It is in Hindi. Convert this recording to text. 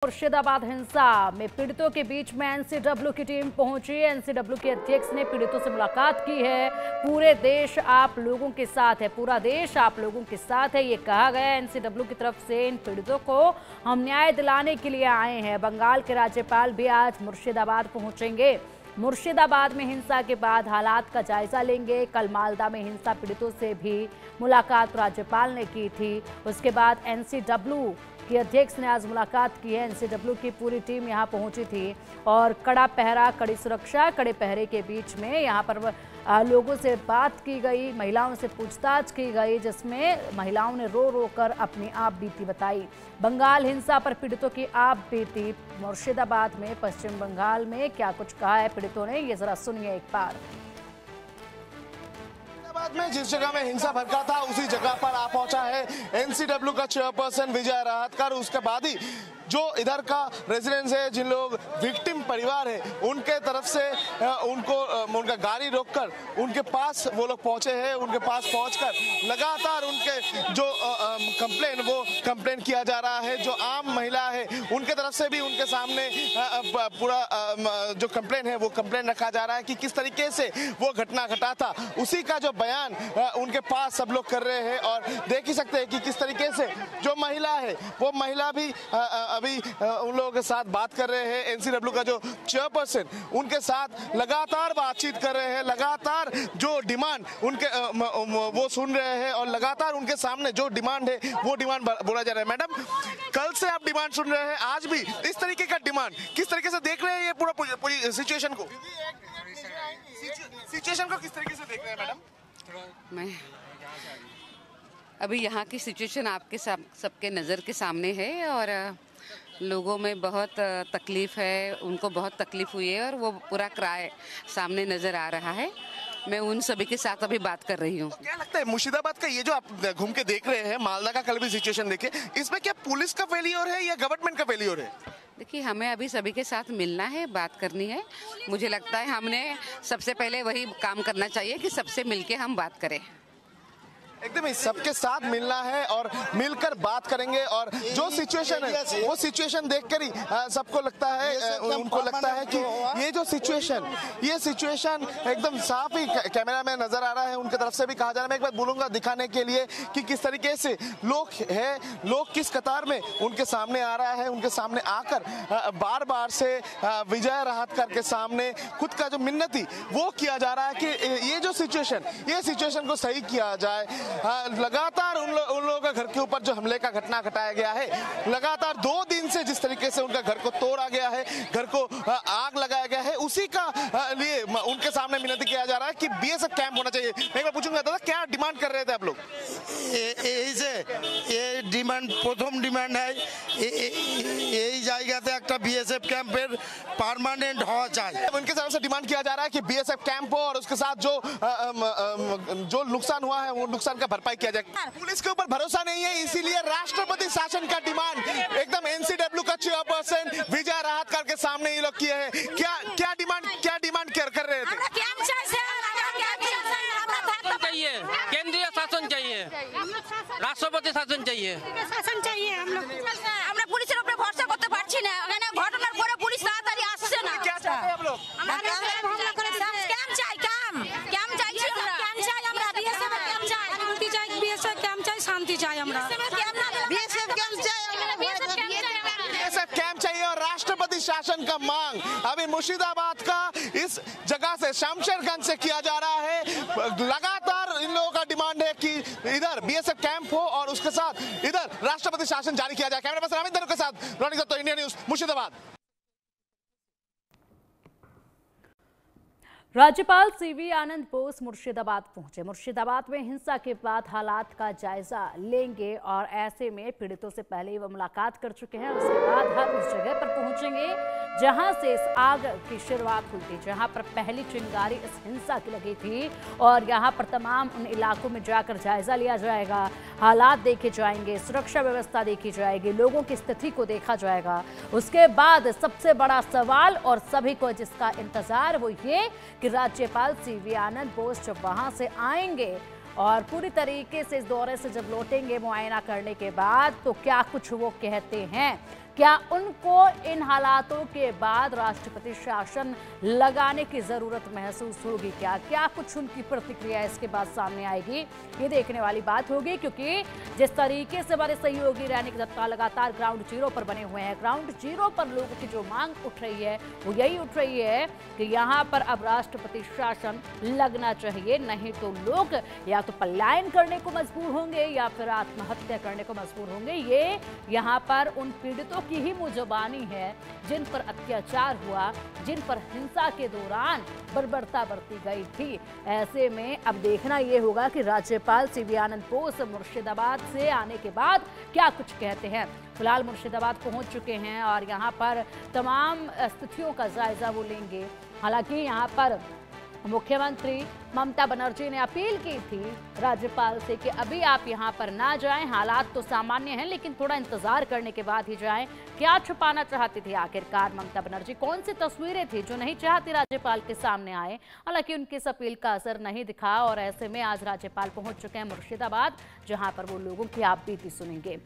मुर्शिदाबाद हिंसा में पीड़ितों के बीच में एनसीडब्ल्यू की टीम पहुंची। एनसीडब्ल्यू के अध्यक्ष ने पीड़ितों से मुलाकात की है। पूरे देश आप लोगों के साथ है, पूरा देश आप लोगों के साथ है, ये कहा गया एनसीडब्ल्यू की तरफ से। इन पीड़ितों को हम न्याय दिलाने के लिए आए हैं। बंगाल के राज्यपाल भी आज मुर्शिदाबाद पहुंचेंगे। मुर्शिदाबाद में हिंसा के बाद हालात का जायजा लेंगे। कल मालदा में हिंसा पीड़ितों से भी मुलाकात राज्यपाल ने की थी। उसके बाद एनसीडब्ल्यू के अध्यक्ष ने आज मुलाकात की है। एनसीडब्ल्यू की पूरी टीम यहां पहुंची थी और कड़ा पहरा, कड़ी सुरक्षा, कड़े पहरे के बीच में यहां पर लोगों से बात की गई, महिलाओं से पूछताछ की गई, जिसमें महिलाओं ने रो रो कर अपनी आप बीती बताई। बंगाल हिंसा पर पीड़ितों की आप बीती मुर्शिदाबाद में, पश्चिम बंगाल में क्या कुछ कहा है पीड़ितों ने, ये जरा सुनिए एक बार। में जिस जगह में हिंसा भड़का था उसी जगह पर आ पहुंचा है एनसीडब्ल्यू का चेयरपर्सन विजय राहतकर। उसके बाद ही जो इधर का रेजिडेंस है, जिन लोग विक्टिम परिवार है, उनके तरफ से उनका गाड़ी रोककर उनके पास वो लोग पहुंचे हैं। उनके पास पहुंचकर लगातार उनके जो कंप्लेन किया जा रहा है। जो आम महिला है उनके तरफ से भी उनके सामने पूरा जो कंप्लेन है वो कंप्लेन रखा जा रहा है कि किस तरीके से वो घटना घटा था। उसी का जो बयान उनके पास सब लोग कर रहे हैं और देख ही सकते हैं कि किस तरीके से जो महिला है वो महिला भी अभी उन लोगों के साथ बात कर रहे हैं। एनसीडब्ल्यू का जो चेयरपर्सन उनके साथ लगातार बातचीत कर रहे हैं, लगातार जो डिमांड उनके वो सुन रहे हैं और लगातार उनके सामने जो डिमांड है वो डिमांड बोला जा रहा है। मैडम, कल से आप डिमांड सुन रहे हैं, आज भी इस तरीके का डिमांड किस तरीके से देख रहे हैं? ये पूरी सिचुएशन को किस तरीके से देख रहे हैं मैडम? मैं अभी यहाँ की सिचुएशन आपके सबके नज़र के सामने है और लोगों में बहुत तकलीफ है, उनको बहुत तकलीफ हुई है और वो पूरा क्राय सामने नज़र आ रहा है। मैं उन सभी के साथ अभी बात कर रही हूँ। तो क्या लगता है मुर्शिदाबाद का ये जो आप घूम के देख रहे हैं, मालदा का कल भी सिचुएशन देखे, इसमें क्या पुलिस का फेलियर है या गवर्नमेंट का फेलियर है? देखिए, हमें अभी सभी के साथ मिलना है, बात करनी है। मुझे लगता है हमने सबसे पहले वही काम करना चाहिए कि सबसे मिलके हम बात करें। एकदम ही सबके साथ मिलना है और मिलकर बात करेंगे। और जो सिचुएशन है वो सिचुएशन देखकर ही सबको लगता है, उनको लगता है कि ये जो सिचुएशन एकदम साफ ही कैमरा में नजर आ रहा है। उनके तरफ से भी कहा जा रहा है, मैं एक बार बोलूंगा दिखाने के लिए कि किस तरीके से लोग किस कतार में उनके सामने आ रहा है। उनके सामने आकर बार बार से विजय राहतकर के सामने खुद का जो मिन्नती वो किया जा रहा है कि ये सिचुएशन को सही किया जाए। लगातार उन लोगों के घर के ऊपर जो हमले का घटना घटाया गया है, लगातार 2 दिन से जिस तरीके से उनका घर को तोड़ा गया है, घर को आग लगाया गया है, उसी का लिए उनके सामने विनती किया जा रहा है कि बीएसएफ कैंप होना चाहिए। मैं पूछूंगा दादा, क्या डिमांड कर रहे थे आप लोग? ये डिमांड प्रथम डिमांड है এই জায়গাতে একটা বিএসএফ ক্যাম্পের পার্মানেন্ট হওয়া চাই। उनके तरफ से डिमांड किया जा रहा है कि बीएसएफ कैंप हो और उसके साथ जो नुकसान हुआ है वो नुकसान का भरपाई किया जाए। पुलिस के ऊपर भरोसा नहीं है, इसीलिए राष्ट्रपति शासन का डिमांड एकदम एनसीडब्ल्यू का चेयरपर्सन विजय राहतकर के सामने ये लोग किए हैं। क्या डिमांड कर रहे थे? चाहिए केंद्रीय शासन चाहिए, राष्ट्रपति शासन चाहिए। हम लोग আমরা পুলিশের উপরে ভরসা করতে পারছি না। মানে ঘটনার পরে পুলিশ তাড়াতাড়ি আসছে না। क्या चाहते हैं आप लोग? ক্যাম্প চাই, ক্যাম্প চাইছি আমরা। ক্যাম্প চাই আমরা, বিএসএফ ক্যাম্প চাই, শান্তি চাই, বিএসএফ ক্যাম্প চাই, শান্তি চাই আমরা। বিএসএফ ক্যাম্প চাই, बीएसएफ कैंप चाहिए और राष्ट्रपति शासन का मांग अभी मुर्शिदाबाद का इस जगह से शमशेरगंज से किया जा रहा है। लगातार इन लोगों का डिमांड है कि इधर बीएसएफ कैंप हो और उसके साथ इधर राष्ट्रपति शासन जारी किया जाए। कैमरा पर्सन अमित धनु के साथ रोनिक दत्तो, इंडिया न्यूज, मुर्शिदाबाद। राज्यपाल सीवी आनंद बोस मुर्शिदाबाद पहुंचे। मुर्शिदाबाद में हिंसा के बाद हालात का जायजा लेंगे और ऐसे में पीड़ितों से पहले ही वो मुलाकात कर चुके हैं। उसके बाद हर उस जगह पर पहुंचेंगे जहां से इस आग की शुरुआत हुई थी, जहां पर पहली चिंगारी इस हिंसा की लगी थी और यहां पर तमाम उन इलाकों में जाकर जायजा लिया जाएगा, हालात देखे जाएंगे, सुरक्षा व्यवस्था देखी जाएगी, लोगों की स्थिति को देखा जाएगा। उसके बाद सबसे बड़ा सवाल और सभी को जिसका इंतजार वो ये कि राज्यपाल सीवी आनंद बोस जब वहां से आएंगे और पूरी तरीके से इस दौरे से जब लौटेंगे मुआयना करने के बाद, तो क्या कुछ वो कहते हैं। क्या उनको इन हालातों के बाद राष्ट्रपति शासन लगाने की जरूरत महसूस होगी? क्या क्या कुछ उनकी प्रतिक्रिया इसके बाद सामने आएगी, ये देखने वाली बात होगी। क्योंकि जिस तरीके से हमारे सहयोगी रैनिक दत्ता लगातार ग्राउंड जीरो पर बने हुए हैं, ग्राउंड जीरो पर लोगों की जो मांग उठ रही है वो यही उठ रही है कि यहाँ पर अब राष्ट्रपति शासन लगना चाहिए, नहीं तो लोग या तो पलायन करने को मजबूर होंगे या फिर आत्महत्या करने को मजबूर होंगे। ये यहाँ पर उन पीड़ितों की ही मुजबानी है जिन पर अत्याचार हुआ, जिन पर हिंसा के दौरान बर्बरता बरती गई थी। ऐसे में अब देखना ये होगा कि राज्यपाल सीवी आनंद बोस मुर्शिदाबाद से आने के बाद क्या कुछ कहते हैं। फिलहाल मुर्शिदाबाद पहुंच चुके हैं और यहाँ पर तमाम स्थितियों का जायजा वो लेंगे। हालांकि यहाँ पर मुख्यमंत्री ममता बनर्जी ने अपील की थी राज्यपाल से कि अभी आप यहां पर ना जाएं, हालात तो सामान्य हैं लेकिन थोड़ा इंतजार करने के बाद ही जाएं। क्या छुपाना चाहती थी आखिरकार ममता बनर्जी? कौन सी तस्वीरें थी जो नहीं चाहती राज्यपाल के सामने आए? हालांकि उनकी इस अपील का असर नहीं दिखा और ऐसे में आज राज्यपाल पहुंच चुके हैं मुर्शिदाबाद, जहां पर वो लोगों की आप बीती सुनेंगे।